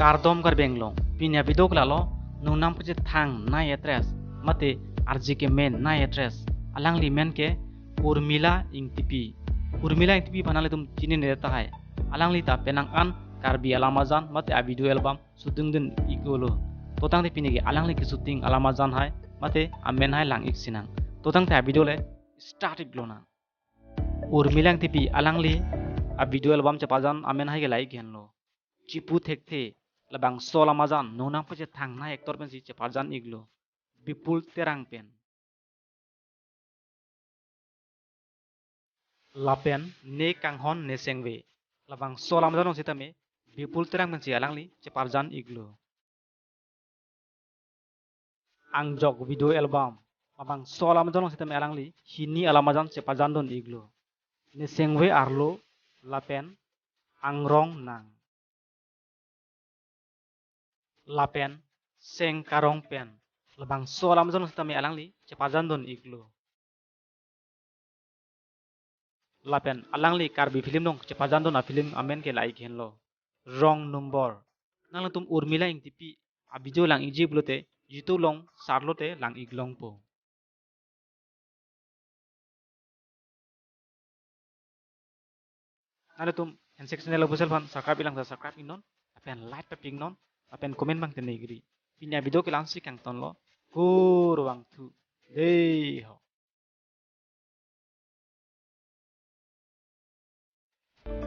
Kardom kar benglong pinya video klalo nungnam puje thang na address mate RGK main na address alang li men ke Urmila ing tipi banale tum chini ne ta hai alang li ta penang an karbi alamazan mate a video album shooting din igolo totang te pinige alang li ki shooting alamazan hai mate amen hai lang ik sinang totang te a video le start iglona Urmila ing tipi alang li a video album chapajan amen hai ge lai genlo cipu thekte labang sola mazan nunang puje thang na ektor pensi chapajan iglo bipul terang pen lapen ne kanghon ne sengwe labang sola mazan sitame bipul terang pensi alangli chapajan iglo angjok video album labang sola mazan sitame alangli hini alamazan chapajan don iglo ne sengwe arlo lapen angrong nang lapen seng karong pen labang sola mazan sitame alangli chapajan don iglo lapen alangli karbi film dong cepajan don a film amen ke lai lo wrong number nang tum Urmila ing tipi abijo lang iji blote jitu long sarlote lang iglong po nale tum en section lo busel fan subscribe ilang subscribe inon apen like pe ping non apen comment bang tenegri pinya video ke lang si kang ton lo ruang tu dei ho